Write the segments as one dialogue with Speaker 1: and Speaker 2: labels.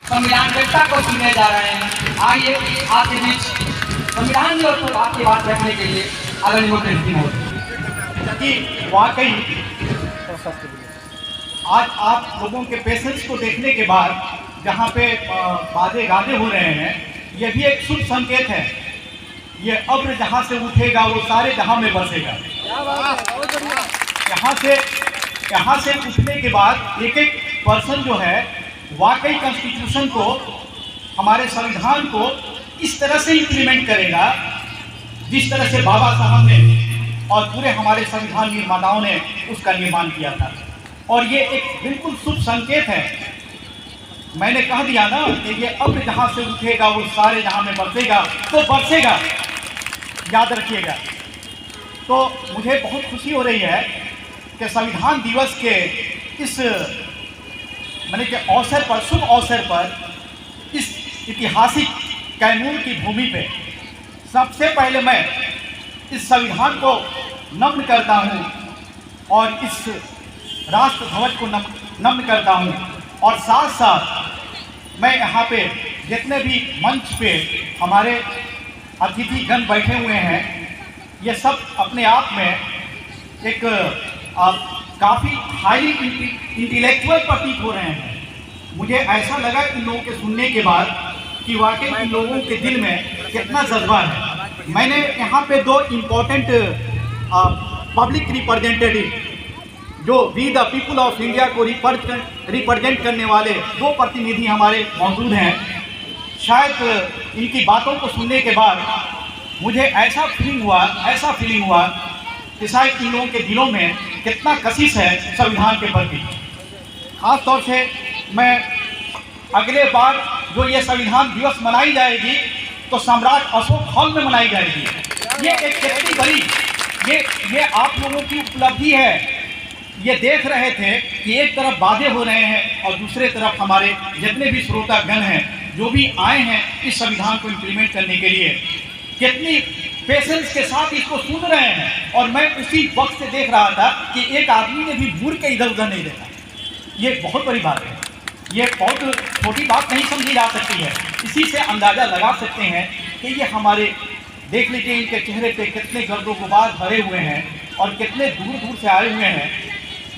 Speaker 1: संविधान जनता को सुनने जा रहे हैं। आइए आपके बीच संविधान दिवस पर आपकी बात रखने के लिए आदरणीय मुख्यमंत्री महोदय
Speaker 2: कि वाकई आज आप लोगों के पेशेंस को देखने के बाद जहाँ पे बाजे गाने हो रहे हैं, ये भी एक शुभ संकेत है। ये अब्र जहाँ से उठेगा वो सारे जहाँ में बसेगा। यहाँ से उठने के बाद एक एक पर्सन जो है वाकई कॉन्स्टिट्यूशन को, हमारे संविधान को इस तरह से इम्प्लीमेंट करेगा जिस तरह से बाबा साहब ने और पूरे हमारे संविधान निर्माताओं ने उसका निर्माण किया था। और ये एक बिल्कुल शुभ संकेत है। मैंने कह दिया ना कि ये अब जहाँ से उठेगा वो सारे जहाँ में बरसेगा, तो बरसेगा, याद रखिएगा। तो मुझे बहुत खुशी हो रही है कि संविधान दिवस के इस मैंने के अवसर पर, शुभ अवसर पर, इस ऐतिहासिक कैमूर की भूमि पे सबसे पहले मैं इस संविधान को नमन करता हूँ और इस राष्ट्र ध्वज को नमन करता हूँ। और साथ साथ मैं यहाँ पे जितने भी मंच पे हमारे अतिथिगण बैठे हुए हैं, ये सब अपने आप में एक काफ़ी हाईली इंटेलेक्चुअल प्रतीत हो रहे हैं। मुझे ऐसा लगा इन लोगों के सुनने के बाद कि वाकई इन लोगों के दिल में कितना जज्बा है। मैंने यहाँ पे दो इम्पोर्टेंट पब्लिक रिप्रेजेंटेटिव जो we the people of India को रिप्रेजेंट करने वाले दो प्रतिनिधि हमारे मौजूद हैं। शायद इनकी बातों को सुनने के बाद मुझे ऐसा फीलिंग हुआ कि शायद इन लोगों के दिलों में कितना कशिश है संविधान के प्रति। खास तौर से मैं अगले बार जो ये संविधान दिवस मनाई जाएगी तो सम्राट अशोक हॉल में मनाई जाएगी। ये एक कितनी बड़ी ये आप लोगों की उपलब्धि है। ये देख रहे थे कि एक तरफ बाधे हो रहे हैं और दूसरे तरफ हमारे जितने भी श्रोतागण हैं जो भी आए हैं इस संविधान को इम्प्लीमेंट करने के लिए, कितनी पेशेंस के साथ इसको सुन रहे हैं। और मैं उसी वक्त से देख रहा था कि एक आदमी ने भी मुड़ के इधर उधर नहीं देखा। ये बहुत बड़ी बात है, ये बहुत छोटी बात नहीं समझी जा सकती है। इसी से अंदाज़ा लगा सकते हैं कि ये हमारे, देख लीजिए इनके चेहरे पे कितने गर्दो गुबार भरे हुए हैं और कितने दूर दूर से आए हुए हैं।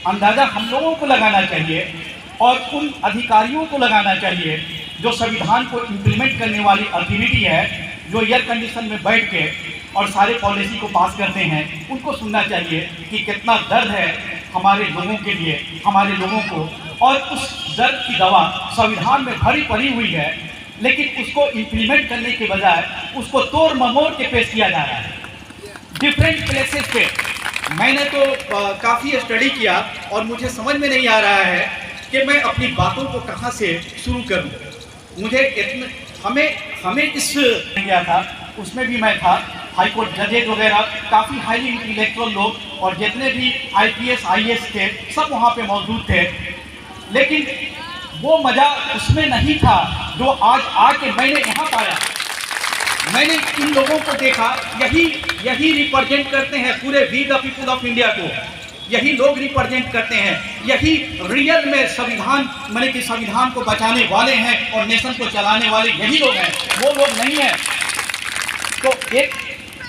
Speaker 2: अंदाज़ा हम लोगों को लगाना चाहिए और उन अधिकारियों को लगाना चाहिए जो संविधान को इम्प्लीमेंट करने वाली अथॉरिटी है, जो एयर कंडीशन में बैठ के और सारे पॉलिसी को पास करते हैं। उनको सुनना चाहिए कि कितना दर्द है हमारे लोगों के लिए, हमारे लोगों को, और उस दर्द की दवा संविधान में भरी पड़ी हुई है, लेकिन उसको इम्प्लीमेंट करने के बजाय उसको तोड़ ममोड़ के पेश किया जा रहा है डिफरेंट प्लेसेस पे। मैंने तो काफ़ी स्टडी किया और मुझे समझ में नहीं आ रहा है कि मैं अपनी बातों को कहाँ से शुरू करूँ। मुझे हमें इस गया था, उसमें भी मैं था। हाईकोर्ट जजेज वगैरह काफ़ी हाईली इंटेलेक्चुअल लोग और जितने भी IPS IAS थे सब वहाँ पे मौजूद थे, लेकिन वो मज़ा उसमें नहीं था जो आज आके मैंने यहाँ पाया। मैंने इन लोगों को देखा, यही रिप्रेजेंट करते हैं पूरे we the people of India को, यही लोग रिप्रेजेंट करते हैं, यही रियल में संविधान मैंने कि संविधान को बचाने वाले हैं और नेशन को चलाने वाले यही लोग हैं, वो लोग नहीं हैं।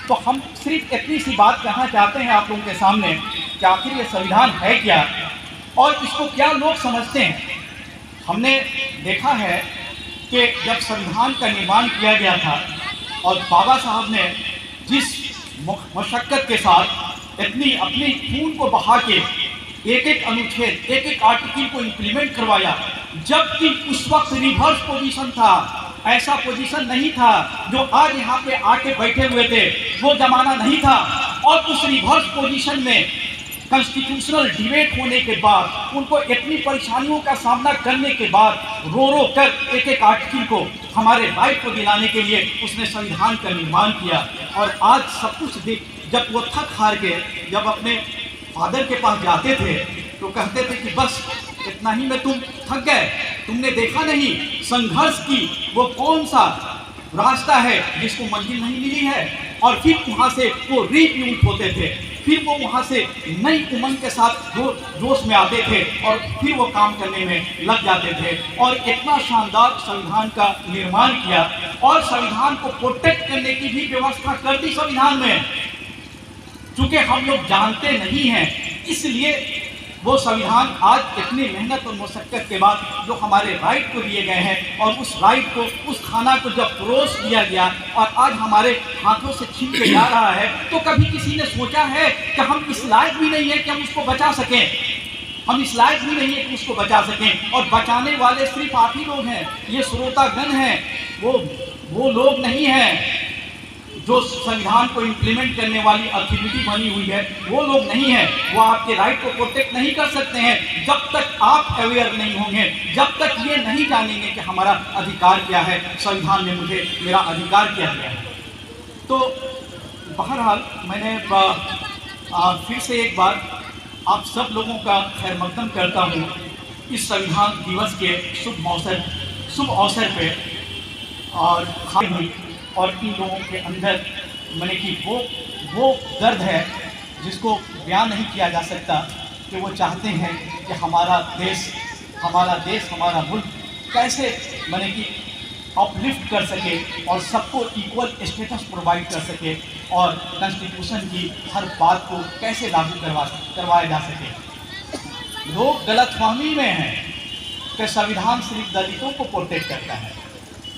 Speaker 2: तो हम सिर्फ इतनी सी बात कहना चाहते हैं आप लोगों के सामने कि आखिर ये संविधान है क्या और इसको क्या लोग समझते हैं। हमने देखा है कि जब संविधान का निर्माण किया गया था और बाबा साहब ने जिस मशक्क़त के साथ इतनी अपनी खून को बहा के एक एक अनुच्छेद, एक एक आर्टिकल को इम्प्लीमेंट करवाया, जबकि उस वक्त रिवर्स पोजीशन था, ऐसा पोजीशन नहीं था जो आज यहाँ पे आके बैठे हुए थे, वो जमाना नहीं था। और उस रिवर्स पोजीशन में कॉन्स्टिट्यूशनल डिबेट होने के बाद, उनको इतनी परेशानियों का सामना करने के बाद, रो रो कर एक एक आर्टिकल को हमारे राइट को दिलाने के लिए उसने संविधान का निर्माण किया। और आज सब कुछ देख, जब वो थक हार के जब अपने फादर के पास जाते थे तो कहते थे कि बस इतना ही में तुम थक गए, तुमने देखा नहीं संघर्ष की वो कौन सा रास्ता है जिसको मंजिल नहीं मिली है। और फिर वहाँ से वो रिप्यूट होते थे। फिर वो वहाँ से नई उमंग के साथ जोश में आते थे और फिर वो काम करने में लग जाते थे और इतना शानदार संविधान का निर्माण किया और संविधान को प्रोटेक्ट करने की भी व्यवस्था कर दी संविधान में। चूंकि हम लोग जानते नहीं हैं, इसलिए वो संविधान आज इतनी मेहनत और मशक्कत के बाद जो हमारे राइट को दिए गए हैं और उस राइट को, उस खाना को जब परोस दिया गया और आज हमारे हाथों से छीन के जा रहा है, तो कभी किसी ने सोचा है कि हम इस लायक भी नहीं है कि हम उसको बचा सकें। हम इस लायक भी नहीं है कि उसको बचा सकें और बचाने वाले सिर्फ आप ही लोग हैं, ये श्रोतागण हैं, वो लोग नहीं हैं जो संविधान को इम्प्लीमेंट करने वाली अथॉरिटी बनी हुई है, वो लोग नहीं हैं। वो आपके राइट को प्रोटेक्ट नहीं कर सकते हैं जब तक आप अवेयर नहीं होंगे, जब तक ये नहीं जानेंगे कि हमारा अधिकार क्या है, संविधान ने मुझे मेरा अधिकार क्या दिया है। तो बहरहाल मैंने फिर से एक बार आप सब लोगों का खैर मकदम करता हूँ इस संविधान दिवस के शुभ अवसर पे और खाई हुई और इन लोगों के अंदर मैंने कि वो दर्द है जिसको बयान नहीं किया जा सकता कि वो चाहते हैं कि हमारा देश हमारा मुल्क कैसे मैंने कि अपलिफ्ट कर सके और सबको इक्वल स्टेटस प्रोवाइड कर सके और कॉन्स्टिट्यूशन की हर बात को कैसे लागू करवाया जा सके। लोग गलतफहमी में हैं कि संविधान सिर्फ दलितों को प्रोटेक्ट करता है,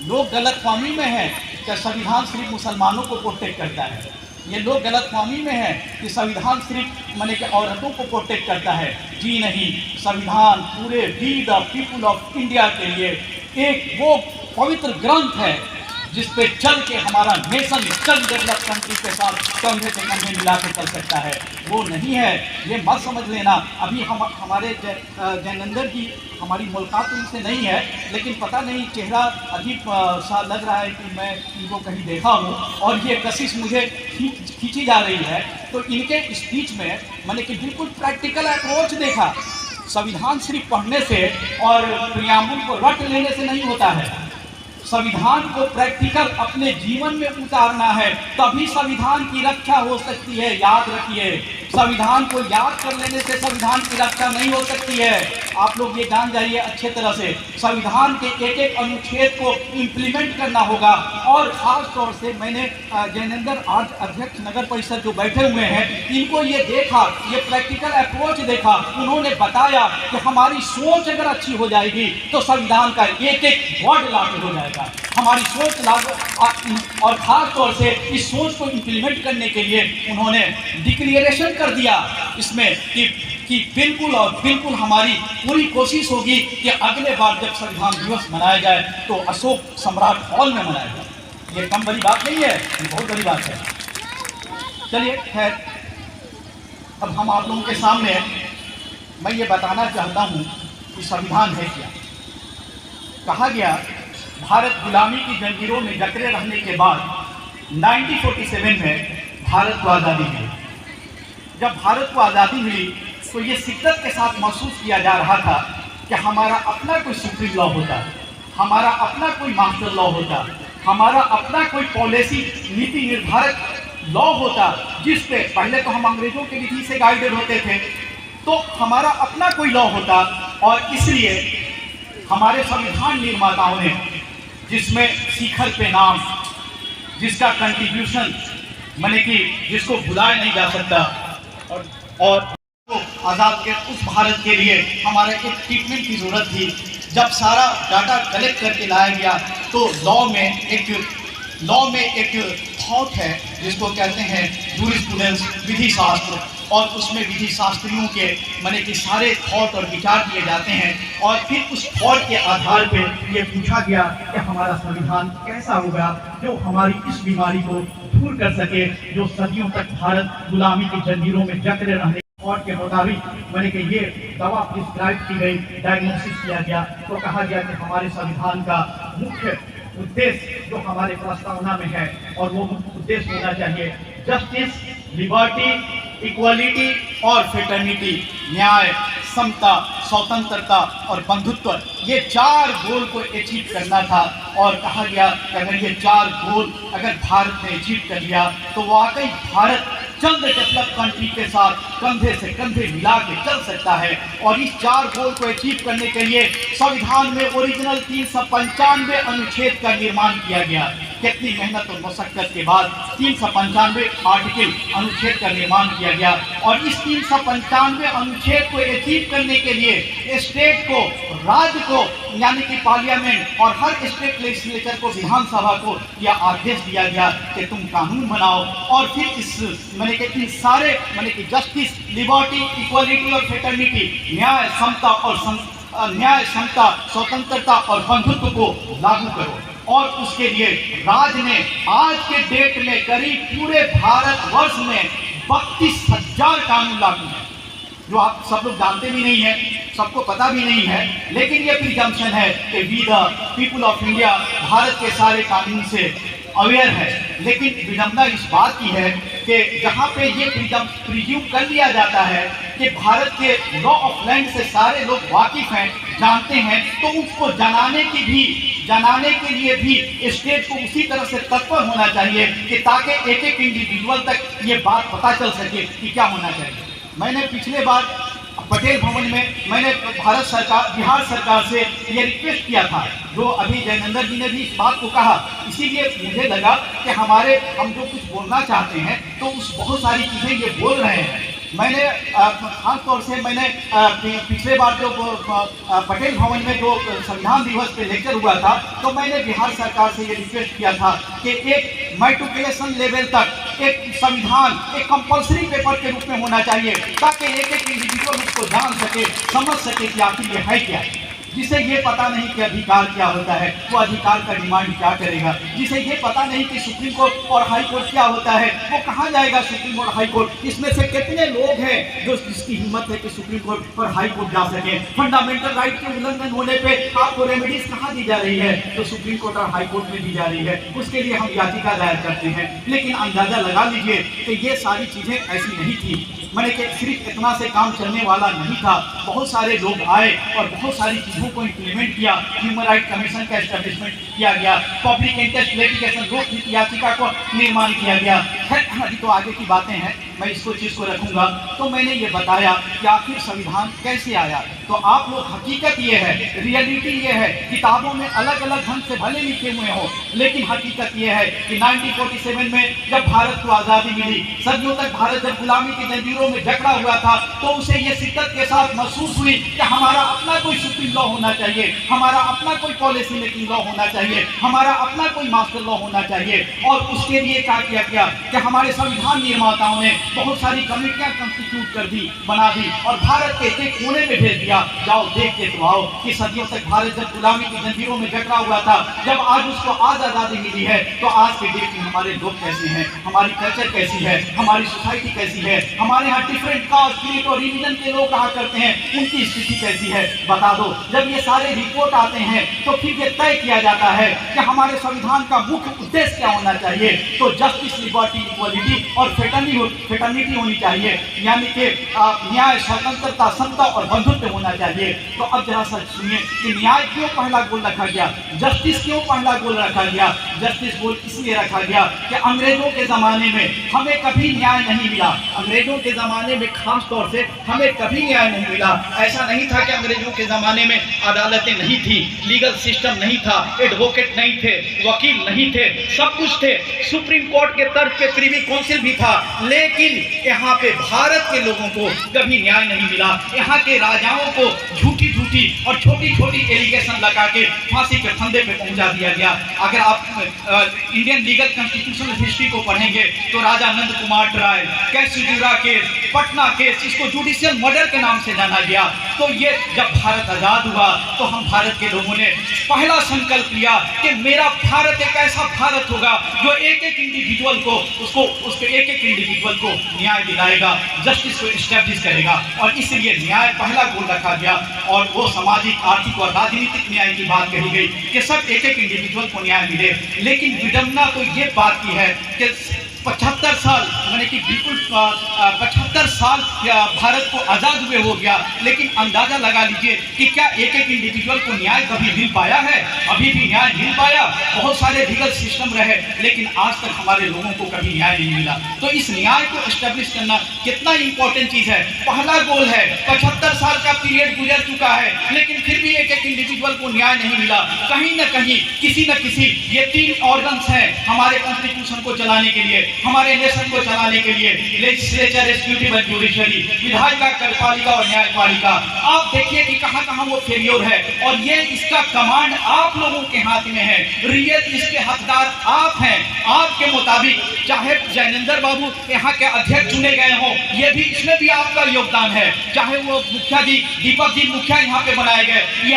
Speaker 2: लोग गलतफहमी में हैं कि संविधान सिर्फ मुसलमानों को प्रोटेक्ट करता है, ये लोग गलतफहमी में हैं कि संविधान सिर्फ माने कि औरतों को प्रोटेक्ट करता है। जी नहीं, संविधान पूरे we the people of India के लिए एक वो पवित्र ग्रंथ है जिस पे चल के हमारा नेशन चल डेवलप कंट्री के साथ कंधे से कंधे मिला के चल सकता है। वो नहीं है, ये मत समझ लेना। अभी हमारे जैनेंद्र जी, हमारी मुलाकात तो इनसे नहीं है, लेकिन पता नहीं चेहरा अजीब सा लग रहा है कि मैं इनको कहीं देखा हूँ और ये कशिश मुझे खींची जा रही है। तो इनके स्पीच में मैंने कि बिल्कुल प्रैक्टिकल अप्रोच देखा। संविधान सिर्फ पढ़ने से और प्रियाम्बुल को रट लेने से नहीं होता है, संविधान को प्रैक्टिकल अपने जीवन में उतारना है, तभी संविधान की रक्षा हो सकती है। याद रखिए, संविधान को याद कर लेने से संविधान की रक्षा नहीं हो सकती है। आप लोग ये जान जाइए अच्छे तरह से, संविधान के एक एक अनुच्छेद को इम्प्लीमेंट करना होगा। और ख़ास तौर से मैंने जैनेंद्र आज अध्यक्ष नगर परिषद जो बैठे हुए हैं, इनको ये देखा, ये प्रैक्टिकल अप्रोच देखा। उन्होंने बताया कि हमारी सोच अगर अच्छी हो जाएगी तो संविधान का एक एक वर्ड लागू हो जाएगा। हमारी सोच लागू, और ख़ास तौर से इस सोच को इम्प्लीमेंट करने के लिए उन्होंने डिक्लेरेशन कर दिया इसमें कि बिल्कुल और बिल्कुल हमारी पूरी कोशिश होगी कि अगले बार जब संविधान दिवस मनाया जाए तो अशोक सम्राट हॉल में मनाया जाए। ये कम बड़ी बात नहीं है, ये बहुत बड़ी बात है। चलिए खैर, अब हम आप लोगों के सामने मैं ये बताना चाहता हूँ कि संविधान है क्या। कहा गया, भारत गुलामी की जंजीरों में जकड़े रहने के बाद 1947 में भारत को आज़ादी मिली। जब भारत को आज़ादी मिली तो ये शिद्दत के साथ महसूस किया जा रहा था कि हमारा अपना कोई सुप्रीम लॉ होता, हमारा अपना कोई मास्टर लॉ होता, हमारा अपना कोई पॉलिसी नीति निर्धारक लॉ होता, जिस पे पहले तो हम अंग्रेजों के विधि से गाइडेड होते थे, तो हमारा अपना कोई लॉ होता। और इसलिए हमारे संविधान निर्माताओं ने, जिसमें शिखर पे नाम, जिसका कंट्रीब्यूशन माने कि जिसको भुलाया नहीं जा सकता, और आज़ाद के उस भारत के लिए हमारे एक ट्रीटमेंट की ज़रूरत थी। जब सारा डाटा कलेक्ट करके लाया गया तो लॉ में एक थॉट है जिसको कहते हैं जूरिस्प्रूडेंस, विधि शास्त्र, और उसमें विधि शास्त्रियों के माने कि सारे थॉट और विचार दिए जाते हैं। और फिर उस थॉट के आधार पे ये पूछा गया कि हमारा संविधान कैसा होगा जो हमारी इस बीमारी को दूर कर सके, जो सदियों तक भारत गुलामी की जंजीरों में जकड़े रहने और के मुताबिक मैंने कि ये दवा प्रिस्क्राइब की गई, डायग्नोसिस किया गया। तो कहा गया कि हमारे संविधान का मुख्य उद्देश्य जो हमारे प्रस्तावना में है, और वो उद्देश्य होना चाहिए जस्टिस, लिबर्टी, इक्वालिटी और फ्रेटर्निटी, न्याय, समता, स्वतंत्रता और बंधुत्व। ये 4 गोल को अचीव करना था। और कहा गया कि अगर ये 4 गोल अगर भारत ने अचीव कर लिया तो वाकई भारत चंद डेवलप कंट्री के साथ कंधे से कंधे मिला के चल सकता है। और इस 4 गोल को अचीव करने के लिए संविधान में ओरिजिनल 395 अनुच्छेद का निर्माण किया गया। कितनी मेहनत और मशक्कत के बाद 395 आर्टिकल अनुच्छेद का निर्माण किया गया। और इस 395 अनुच्छेद को अचीव करने के लिए स्टेट को, राज्य को यानी कि पार्लियामेंट और हर स्टेट लेजिस्लेचर को, विधानसभा को यह आदेश दिया गया कि तुम कानून बनाओ। और फिर इस इन सारे जस्टिस, लिबर्टी, इक्वालिटी और फ्रेटर्निटी, न्याय, समता और न्याय, समता, स्वतंत्रता और बंधुत्व को लागू करो। और उसके लिए राज्य ने आज के डेट में करीब पूरे भारतवर्ष में 32,000 कानून लागू हैं, जो आप सब लोग जानते भी नहीं है, सबको पता भी नहीं है। लेकिन ये प्रिजम्पशन है कि we the people of India Bharat के सारे कानून से अवेयर है। लेकिन विडम्बना इस बात की है कि जहाँ पे ये प्रिज्यूम कर लिया जाता है कि भारत के लॉ ऑफ लैंड से सारे लोग वाकिफ हैं, जानते हैं, तो उसको जनाने के लिए भी स्टेट को उसी तरह से तत्पर होना चाहिए कि ताकि एक एक इंडिविजुअल तक ये बात पता चल सके कि क्या होना चाहिए। मैंने पिछले बार पटेल भवन में बिहार सरकार से ये रिक्वेस्ट किया था, जो अभी जयनंदन जी ने भी इस बात को कहा। इसीलिए मुझे लगा कि हम जो कुछ बोलना चाहते हैं तो उस बहुत सारी चीज़ें ये बोल रहे हैं। मैंने खास तौर से पिछले बार जो पटेल भवन में जो संविधान दिवस पे लेक्चर हुआ था, तो मैंने बिहार सरकार से ये रिक्वेस्ट किया था कि एक मैट्रिकुलेशन लेवल तक एक संविधान एक कंपल्सरी पेपर के रूप में होना चाहिए, ताकि एक एक इंडिविजुअल उसको जान सके, समझ सके कि आखिर ये है क्या। जिसे ये पता नहीं कि अधिकार क्या होता है, वो अधिकार का डिमांड क्या करेगा। जिसे ये पता नहीं कि सुप्रीम कोर्ट और हाई कोर्ट क्या होता है, वो कहाँ जाएगा सुप्रीम और हाई कोर्ट। इसमें से कितने लोग हैं जिसकी हिम्मत है कि सुप्रीम कोर्ट और हाई कोर्ट जा सके। फंडामेंटल राइट के उल्लंघन होने पे आपको रेमेडीज कहाँ दी जा रही है, तो सुप्रीम कोर्ट और हाई कोर्ट में दी जा रही है। उसके लिए हम याचिका दायर करते हैं। लेकिन अंदाजा लगा लीजिए कि ये सारी चीज़ें ऐसी नहीं थी। मैंने कि सिर्फ इतना से काम चलने वाला नहीं था। बहुत सारे लोग आए और बहुत सारी चीज़ों को इम्प्लीमेंट किया। ह्यूमन राइट कमीशन का एस्टेब्लिशमेंट किया गया, पब्लिक इंटरेस्ट लिटिगेशन रोक याचिका को निर्माण किया गया। अभी तो आगे की बातें हैं, मैं इसको चीज़ को रखूंगा। तो मैंने ये बताया कि आखिर संविधान कैसे आया। तो आप लोग, हकीकत ये है, रियलिटी ये है, किताबों में अलग अलग ढंग से भले लिखे हुए हो, लेकिन हकीकत ये है कि 1947 में जब भारत को आज़ादी मिली, सदियों तक भारत जब गुलामी की जंजीरों में जकड़ा हुआ था, तो उसे ये शिद्दत के साथ महसूस हुई कि हमारा अपना कोई सुप्रीम लॉ होना चाहिए, हमारा अपना कोई पॉलिसी मेकिंग लॉ होना चाहिए, हमारा अपना कोई मास्टर लॉ होना चाहिए। और उसके लिए क्या किया गया कि हमारे संविधान निर्माताओं ने बहुत सारी कमेटियां कंस्टिट्यूट कर दी, बना दी और भारत के एक कोने में भेज दिया, जाओ देख के तो आओ कि सदियों तक भारत जब गुलामी की जंजीरों में जकड़ा हुआ था, जब आज उसको आज आज़ादी मिली है, तो आज के डेट में हमारे लोग कैसे हैं, हमारी कल्चर कैसी है, हमारी सोसाइटी कैसी है, हमारे यहाँ डिफरेंट कास्ट, क्रीड और रिलीजन के लोग कहा करते हैं, उनकी स्थिति कैसी है, बता दो। जब ये सारे रिपोर्ट आते हैं तो फिर ये तय किया जाता है कि हमारे संविधान का मुख्य उद्देश्य क्या होना चाहिए। तो जस्टिस, लिबर्टी, इक्वालिटी और फ्रेटर्निटी होनी चाहिए, यानी कि न्याय, स्वतंत्रता, समता और बंधुत्व होना चाहिए। तो अब जरा सा सुनिए कि न्याय क्यों पहला गोल रखा गया, जस्टिस क्यों पहला गोल रखा गया। जस्टिस गोल इसलिए रखा गया कि अंग्रेजों के ज़माने में हमें कभी न्याय नहीं मिला। अंग्रेजों के ज़माने में खास तौर से हमें कभी न्याय नहीं मिला। ऐसा नहीं था कि अंग्रेजों के ज़माने में अदालतें नहीं थी, लीगल सिस्टम नहीं था, एडवोकेट नहीं थे, वकील नहीं थे, सब कुछ थे। सुप्रीम कोर्ट के तर्ज पे प्रिवी काउंसिल भी था, लेकिन यहाँ पे भारत के लोगों को कभी न्याय नहीं मिला। यहाँ के राजाओं को झूठी और छोटी एलिगेशन लगा के फांसी के फंदे पे पहुंचा दिया गया। अगर आप इंडियन लीगल कॉन्स्टिट्यूशनल हिस्ट्री को पढ़ेंगे तो राजा नंद कुमार ट्रायल, कैसूजुरा केस, पटना केस, इसको जुडिशियल मर्डर के नाम से जाना गया। तो ये जब भारत आज़ाद हुआ तो हम भारत के लोगों ने पहला संकल्प लिया कि मेरा भारत एक ऐसा भारत होगा जो एक एक इंडिविजुअल को उसके एक एक इंडिविजुअल को न्याय दिलाएगा, जस्टिस को एस्टैब्लिश करेगा। और इसलिए न्याय पहला गोल रखा गया और वो सामाजिक, आर्थिक और राजनीतिक न्याय की बात कही गई कि सब एक एक इंडिविजुअल को न्याय मिले। लेकिन विडम्बना तो ये बात की है कि 75 साल मैंने कि बिल्कुल 75 साल भारत को आज़ाद हुए हो गया, लेकिन अंदाज़ा लगा लीजिए कि क्या एक एक इंडिविजुअल को न्याय कभी मिल पाया है? अभी भी न्याय मिल पाया? बहुत सारे लीगल सिस्टम रहे, लेकिन आज तक हमारे लोगों को कभी न्याय नहीं मिला। तो इस न्याय को एस्टेब्लिश करना कितना इंपॉर्टेंट चीज़ है। पहला गोल है, 75 साल का पीरियड गुजर चुका है, लेकिन फिर भी एक एक इंडिविजुअल को न्याय नहीं मिला। कहीं ना कहीं किसी न किसी, ये 3 ऑर्गन्स हैं हमारे कॉन्स्टिट्यूशन को चलाने के लिए, हमारे नेशन को चलाने के लिए, लेजिस्लेचर, एग्जीक्यूटिव एंड जुडिशरी, विधायिका, कार्यपालिका और न्यायपालिका। आप देखिए कि कहां कहां वो फेलियर है, और ये इसका कमांड आप लोगों के हाथ में है। रियल इसके हकदार आप हैं। आपके मुताबिक चाहे जैनेंद्र बाबू यहाँ के अध्यक्ष चुने गए हों, ये भी इसमें भी आपका योगदान है। चाहे वो मुखिया जी, दीपक जी मुखिया यहाँ पे बनाए गए, ये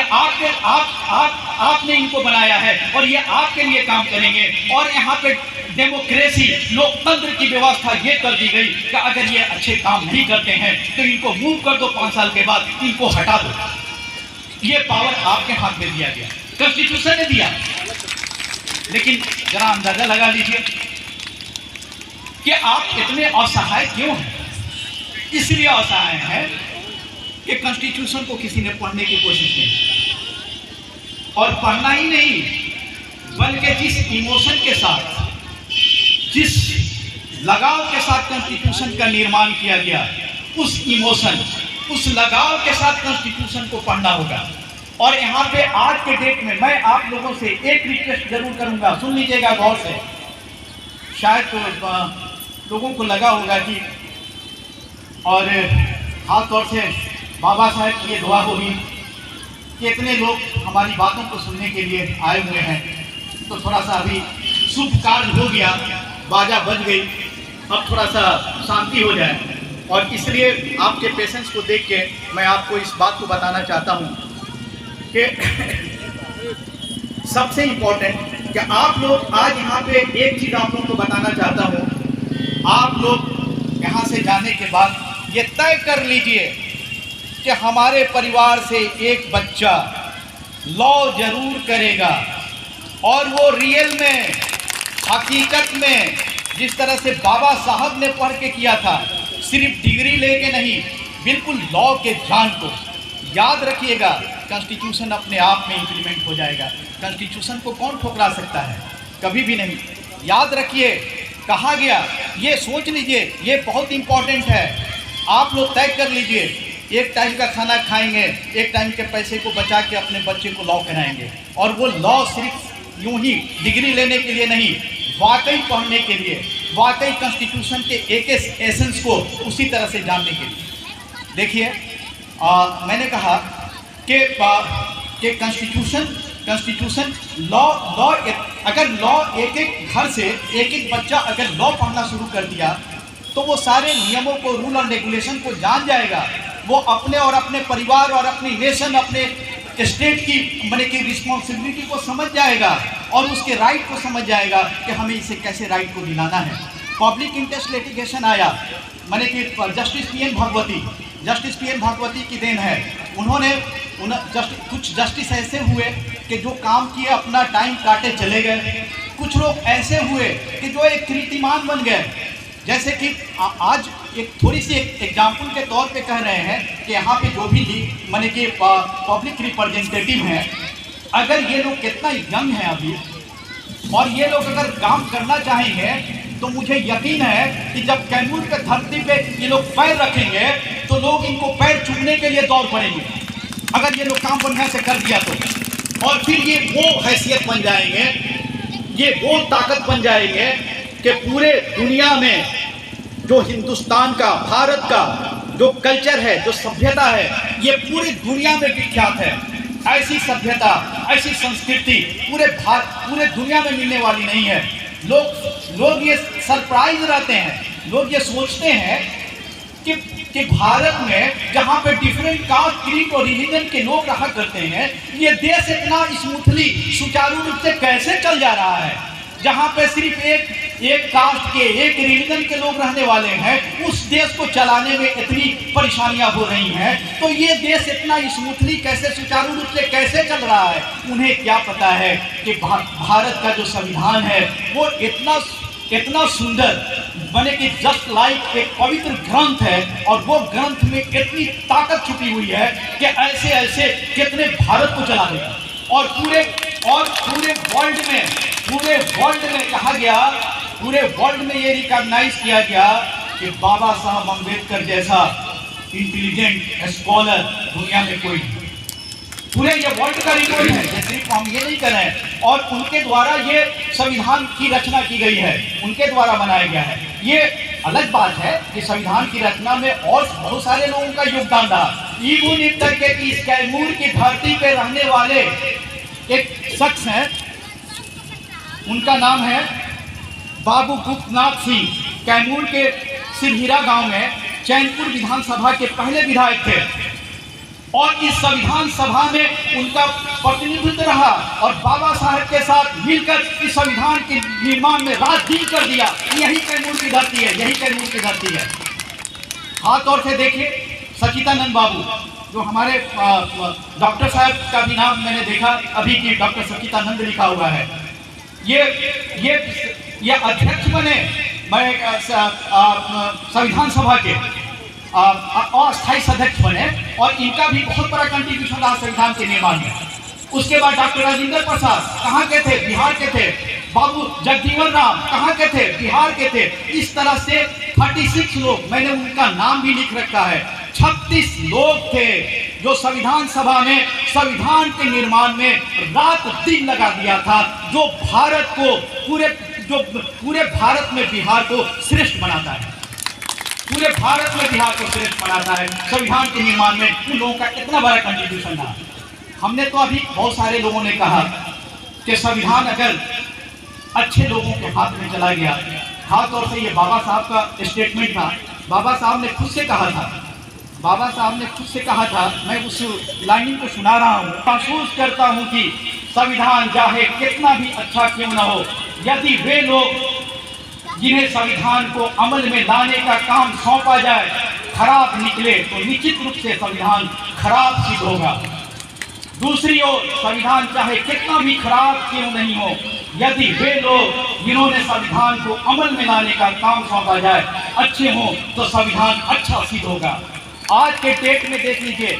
Speaker 2: आपने इनको बनाया है और ये आपके लिए काम करेंगे। और यहाँ पे डेमोक्रेसी, लोकतंत्र की व्यवस्था ये कर दी गई कि अगर ये अच्छे काम नहीं करते हैं तो इनको मूव कर दो, 5 साल के बाद इनको हटा दो। ये पावर आपके हाथ में दिया गया, कॉन्स्टिट्यूशन ने दिया। लेकिन जरा अंदाजा लगा लीजिए कि आप इतने असहाय क्यों हैं। इसलिए असहाय हैं कि कॉन्स्टिट्यूशन को किसी ने पढ़ने की कोशिश नहीं, और पढ़ना ही नहीं बल्कि जिस इमोशन के साथ, जिस लगाव के साथ कॉन्स्टिट्यूशन का निर्माण किया गया, उस इमोशन, उस लगाव के साथ कॉन्स्टिट्यूशन को पढ़ना होगा। और यहाँ पे आज के डेट में मैं आप लोगों से एक रिक्वेस्ट जरूर करूँगा, सुन लीजिएगा गौर से। शायद तो लोगों को लगा होगा कि, और खास तौर से बाबा साहब की ये दुआ होगी कि इतने लोग हमारी बातों को सुनने के लिए आए हुए हैं, तो थोड़ा सा अभी शुभ कार्य हो गया, बाजा बज गई, अब थोड़ा सा शांति हो जाए। और इसलिए आपके पेशेंस को देख के मैं आपको इस बात को बताना चाहता हूँ कि सबसे इम्पोर्टेंट कि आप लोग आज यहाँ पे एक चीज़ आप लोगों को बताना चाहता हूँ। आप लोग यहाँ से जाने के बाद ये तय कर लीजिए कि हमारे परिवार से एक बच्चा लॉ जरूर करेगा, और वो रियल में, हकीकत में, जिस तरह से बाबा साहब ने पढ़ के किया था, सिर्फ डिग्री लेके नहीं, बिल्कुल लॉ के जान को। याद रखिएगा, कॉन्स्टिट्यूशन अपने आप में इम्प्लीमेंट हो जाएगा। कॉन्स्टिट्यूशन को कौन ठुकरा सकता है? कभी भी नहीं। याद रखिए, कहा गया, ये सोच लीजिए, ये बहुत इम्पोर्टेंट है। आप लोग तय कर लीजिए, एक टाइम का खाना खाएंगे, एक टाइम के पैसे को बचा के अपने बच्चे को लॉ कराएंगे। और वो लॉ सिर्फ यूं ही डिग्री लेने के लिए नहीं, वाकई पढ़ने के लिए, वाकई कॉन्स्टिट्यूशन के एक एसेंस को उसी तरह से जानने के लिए। देखिए, मैंने कहा कि कॉन्स्टिट्यूशन लॉ अगर लॉ एक एक घर से एक एक बच्चा अगर लॉ पढ़ना शुरू कर दिया तो वो सारे नियमों को, रूल और रेगुलेशन को जान जाएगा। वो अपने और अपने परिवार और अपनी नेशन, अपने स्टेट की मैंने कि रिस्पॉन्सिबिलिटी को समझ जाएगा, और उसके राइट को समझ जाएगा कि हमें इसे कैसे राइट को दिलाना है। पब्लिक इंटरेस्ट लिटिगेशन आया, मैंने कि जस्टिस पीएन भागवती की देन है। उन्होंने कुछ जस्टिस ऐसे हुए कि जो काम किए अपना टाइम काटे चले गए, कुछ लोग ऐसे हुए कि जो एक कीर्तिमान बन गए। जैसे कि आज एक थोड़ी सी एग्जाम्पल के तौर पे कह रहे हैं कि यहाँ पे जो भी मैंने कि पब्लिक रिप्रेजेंटेटिव हैं, अगर ये लोग कितना यंग हैं अभी, और ये लोग अगर काम करना चाहेंगे तो मुझे यकीन है कि जब कैमूर के धरती पे ये लोग पैर रखेंगे तो लोग इनको पैर चूमने के लिए दौड़ पड़ेंगे, अगर ये लोग काम बढ़िया से कर दिया तो। और फिर ये वो हैसियत बन जाएंगे, ये वो ताकत बन जाएंगे कि पूरे दुनिया में जो हिंदुस्तान का, भारत का जो कल्चर है, जो सभ्यता है, ये पूरी दुनिया में विख्यात है। ऐसी सभ्यता, ऐसी संस्कृति पूरे दुनिया में मिलने वाली नहीं है। लोग ये सरप्राइज रहते हैं, लोग ये सोचते हैं कि भारत में जहाँ पे डिफरेंट कास्ट, क्रीड और रिलीजन के लोग रहा करते हैं, ये देश इतना स्मूथली, सुचारू रूप से कैसे चल जा रहा है। जहाँ पे सिर्फ एक कास्ट के, एक रिलीजन के लोग रहने वाले हैं, उस देश को चलाने में इतनी परेशानियां हो रही हैं। तो ये देश इतना स्मूथली कैसे, सुचारू रूप से कैसे चल रहा है? उन्हें क्या पता है कि भारत का जो संविधान है वो इतना इतना सुंदर बने कि जस्ट लाइक एक पवित्र ग्रंथ है, और वो ग्रंथ में इतनी ताकत छुपी हुई है कि ऐसे ऐसे कितने भारत को चला देगा। और पूरे वर्ल्ड में कहा गया, पूरे वर्ल्ड में ये रिकॉग्नाइज किया गया कि बाबा साहब अम्बेडकर जैसा इंटेलिजेंट स्कॉलर दुनिया में कोई नहीं। पूरे ये वर्ल्ड का रिकॉर्ड है, ये सिर्फ हम ये नहीं कर रहे हैं। और उनके द्वारा ये संविधान की रचना की गई है, उनके द्वारा बनाया गया है। ये अलग बात है कि संविधान की रचना में और बहुत सारे लोगों का योगदान रहा। इवन इफ तक के इस कैमूर की धरती पे रहने वाले एक शख्स हैं, उनका नाम है बाबू गुप्तनाथ सिंह। कैमूर के सिरहिरा गांव में चैनपुर विधानसभा के पहले विधायक थे, और इस संविधान सभा में उनका प्रतिनिधित्व रहा, और बाबा साहब के साथ मिलकर इस संविधान के निर्माण में रात दिन कर दिया। यही कैमूर की धरती है, यही कैमूर की धरती है। खास तौर से देखिए सचिदानंद बाबू, जो हमारे डॉक्टर साहब का भी नाम मैंने देखा अभी की, डॉक्टर सचिदानंद लिखा हुआ है। ये अध्यक्ष बने संविधान सभा के, अस्थायी अध्यक्ष बने, और इनका भी बहुत बड़ा कंट्रीब्यूशन रहा संविधान के निर्माण में। उसके बाद डॉक्टर राजेंद्र प्रसाद कहाँ के थे? बिहार के थे। बाबू जगजीवन राम कहाँ के थे? बिहार के थे। इस तरह से 36 लोग, मैंने उनका नाम भी लिख रखा है, 36 लोग थे जो संविधान सभा में संविधान के निर्माण में रात दिन लगा दिया था, जो भारत को पूरे भारत में बिहार को श्रेष्ठ बनाता है, पूरे भारत में बिहार को श्रेष्ठ बनाता है। संविधान के निर्माण में उन लोगों का इतना बड़ा कंट्रीब्यूशन रहा। हमने तो अभी बहुत सारे लोगों ने कहा कि संविधान अगर अच्छे लोगों के हाथ में चला गया, खासतौर से ये बाबा साहब का स्टेटमेंट था। बाबा साहब ने खुद से कहा था, मैं उस लाइन को सुना रहा हूँ। महसूस करता हूँ कि संविधान चाहे कितना भी अच्छा क्यों न हो, यदि वे लोग जिन्हें संविधान को अमल में लाने का काम सौंपा जाए खराब निकले तो निश्चित रूप से संविधान खराब सिद्ध होगा। दूसरी ओर संविधान चाहे कितना भी खराब क्यों नहीं हो, यदि वे लोग जिन्होंने संविधान को अमल में लाने का काम सौंपा जाए अच्छे हों तो संविधान अच्छा सिद्ध होगा। आज के डेट में देख लीजिए,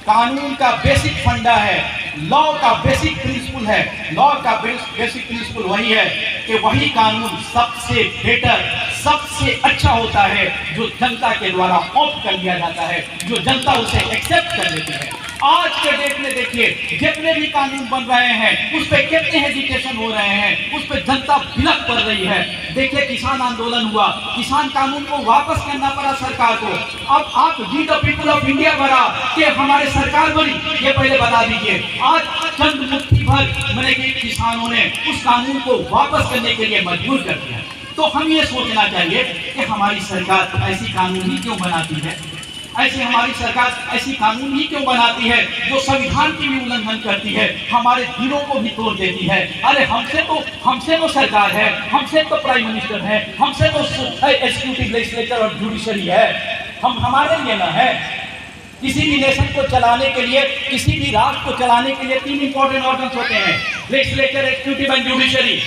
Speaker 2: कानून का बेसिक फंडा है, लॉ का बेसिक प्रिंसिपल है। लॉ का बेसिक प्रिंसिपल वही है कि वही कानून सबसे बेटर, सबसे अच्छा होता है जो जनता के द्वारा ऑप्ट कर लिया जाता है, जो जनता उसे एक्सेप्ट कर लेती है। आज के डेट में देखिए, जितने भी कानून बन रहे हैं उस पर कितने हेजिटेशन हो रहे हैं, उस पर जनता बिलक पड़ रही है। देखिए किसान आंदोलन हुआ, किसान कानून को वापस करना पड़ा सरकार को। अब आप we the people of India बना कि हमारे सरकार बनी, ये पहले बता दीजिए। आज चंद मुट्ठी भर मैंने किसानों ने उस कानून को वापस करने के लिए मजबूर कर दिया। तो हम ये सोचना चाहिए कि हमारी सरकार ऐसी कानून ही क्यों बनाती है, हमारी सरकार ऐसी कानून ही क्यों बनाती है जो संविधान की भी उल्लंघन करती है, हमारे दिलों को भी तोड़ देती है। अरे हमसे तो सरकार है, हमसे तो प्राइम मिनिस्टर है, हमसे तो एग्जीक्यूटिव, लेजिस्लेचर और जुडिशरी है। हमारे लिए ना है। किसी भी नेशन को चलाने के लिए, किसी भी राष्ट्र को चलाने के लिए 3 इंपॉर्टेंट ऑर्गन्स होते हैं, legislature, executive and judiciary.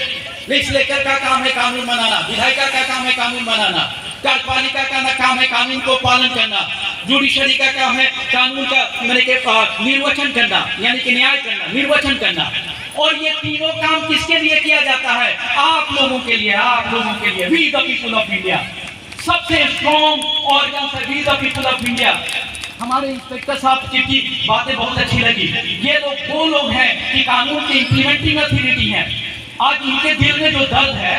Speaker 2: Legislature का काम है कानून बनाना, विधायिका का काम है कानून बनाना, कार्यपालिका का काम है कानून को पालन करना, जुडिशरी का काम है कानून का निर्वचन करना, यानी कि न्याय करना, निर्वचन करना। और ये तीनों काम किसके लिए किया जाता है? आप लोगों के लिए, आप लोगों के लिए। We the people of India सबसे स्ट्रॉन्ग ऑर्गन है, we the people of India. हमारे इंस्पेक्टर साहब की बातें बहुत अच्छी लगी। ये लोग वो लोग हैं कि कानून की इंप्लीमेंटिंग अथॉरिटी हैं। आज इनके दिल में जो दर्द है,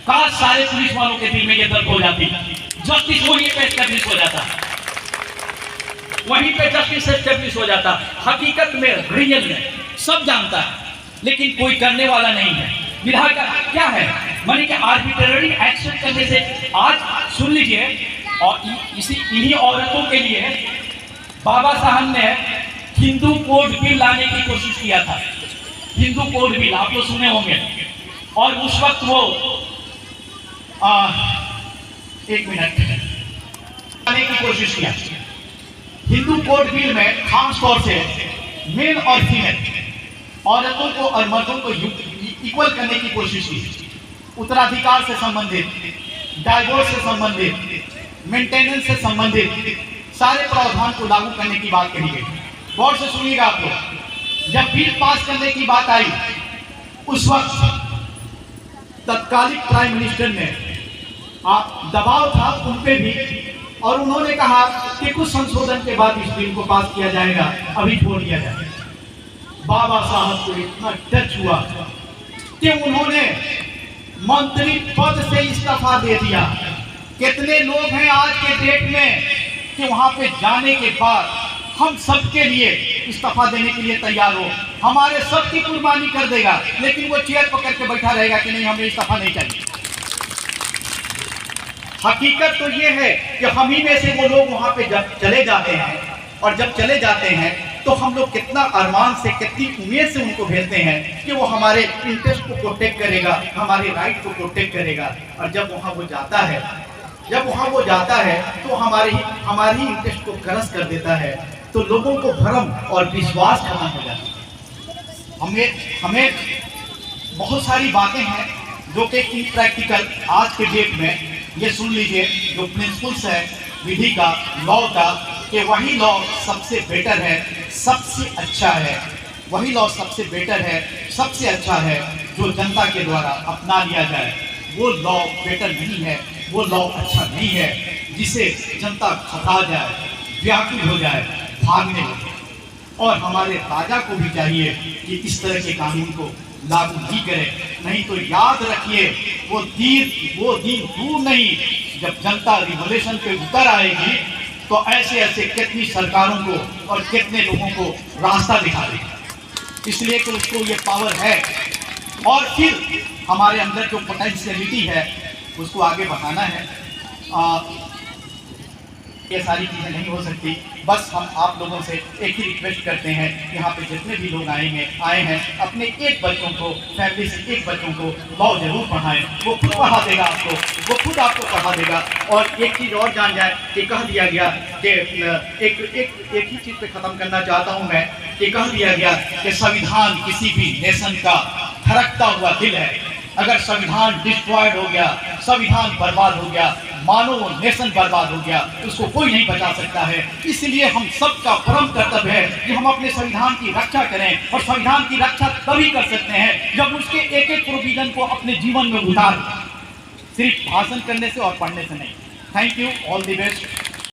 Speaker 2: काश सारे पुलिस वालों के दिल में ये दर्द हो जाती, जस्टिस वहीं पे एस्टेब्लिश हो जाता, वहीं पे जस्टिस एस्टेब्लिश हो जाता। हकीकत में, रियल में सब जानता है, लेकिन कोई करने वाला नहीं है। विधायक क्या है, माने कि आर्बिट्रेरी एक्शन करने से। आज सुन लीजिए, और इन्हीं औरतों के लिए बाबा साहब ने हिंदू कोड बिल लाने की कोशिश किया था। हिंदू कोड बिल आप लोग सुने होंगे। और उस वक्त वो 1 मिनट लाने की कोशिश किया। हिंदू कोड बिल में खास तौर से मेल और फीमेल औरतों को और मर्दों को इक्वल करने की कोशिश की। उत्तराधिकार से संबंधित, डाइवोर्स से संबंधित, मेंटेनेंस से संबंधित सारे प्रावधान को लागू करने की बात कही गई। गौर से सुनिएगा आप लोग, जब बिल पास करने की बात आई उस वक्त तत्कालिक प्राइम मिनिस्टर ने दबाव था उन पे भी, और उन्होंने कहा कि कुछ संशोधन के बाद इस बिल को पास किया जाएगा, अभी छोड़ दिया जाएगा। बाबा साहब को इतना टच हुआ कि उन्होंने मंत्री पद से इस्तीफा दे दिया। कितने लोग हैं आज के डेट में कि वहां पे जाने के बाद हम सबके लिए इस्तीफा देने के लिए तैयार हो, हमारे सबकी कुर्बानी कर देगा, लेकिन वो चेयर पकड़ के बैठा रहेगा कि नहीं, हमें इस्तीफा नहीं चाहिए। हकीकत तो ये है कि हम ही में से वो लोग वहां पे जब चले जाते हैं, और जब चले जाते हैं तो हम लोग कितना अरमान से, कितनी उम्मीद से उनको भेजते हैं कि वो हमारे इंटरेस्ट को प्रोटेक्ट करेगा, हमारे राइट को प्रोटेक्ट करेगा। और जब वहाँ वो जाता है तो हमारी इंटरेस्ट को क्रश कर देता है, तो लोगों को भ्रम और विश्वास खत्म हो जाता है। हमें बहुत सारी बातें हैं जो कि इम्प्रैक्टिकल आज के डेट में, ये सुन लीजिए, जो प्रिंसिपल्स है विधि का, लॉ का, कि वही लॉ सबसे बेटर है, सबसे अच्छा है, वही लॉ सबसे बेटर है, सबसे अच्छा है जो जनता के द्वारा अपना लिया जाए। वो लॉ बेटर नहीं है, वो लॉ अच्छा नहीं है जिसे जनता खता जाए, व्याकुल हो जाए, भागने लगे। और हमारे राजा को भी चाहिए कि इस तरह के कानून को लागू नहीं करे, नहीं तो याद रखिए वो दिन दूर नहीं जब जनता रिवोल्यूशन पे उतर आएगी तो ऐसे कितनी सरकारों को और कितने लोगों को रास्ता दिखा देगी। इसलिए कि उसको ये पावर है, और फिर हमारे अंदर जो पोटेंशियलिटी है उसको आगे बढ़ाना है। ये सारी चीज़ें नहीं हो सकती। बस हम आप लोगों से एक ही रिक्वेस्ट करते हैं, यहाँ पे जितने भी लोग आए हैं अपने एक बच्चों को, फैमिली से एक बच्चों को लॉ जरूर पढ़ाएं। वो खुद पढ़ा देगा आपको, वो खुद आपको पढ़ा देगा। और एक चीज़ और जान जाए कि कह दिया गया कि एक ही चीज़ पे ख़त्म करना चाहता हूँ मैं, कि कह दिया गया कि संविधान किसी भी नेशन का धड़कता हुआ दिल है। अगर संविधान डिस्ट्रॉयड हो गया, संविधान बर्बाद हो गया, मानो वो नेशन बर्बाद हो गया, उसको कोई नहीं बचा सकता है। इसलिए हम सबका परम कर्तव्य है कि हम अपने संविधान की रक्षा करें, और संविधान की रक्षा तभी कर सकते हैं जब उसके एक एक प्रोविजन को अपने जीवन में उतारें, सिर्फ भाषण करने से और पढ़ने से नहीं। Thank you, all the best.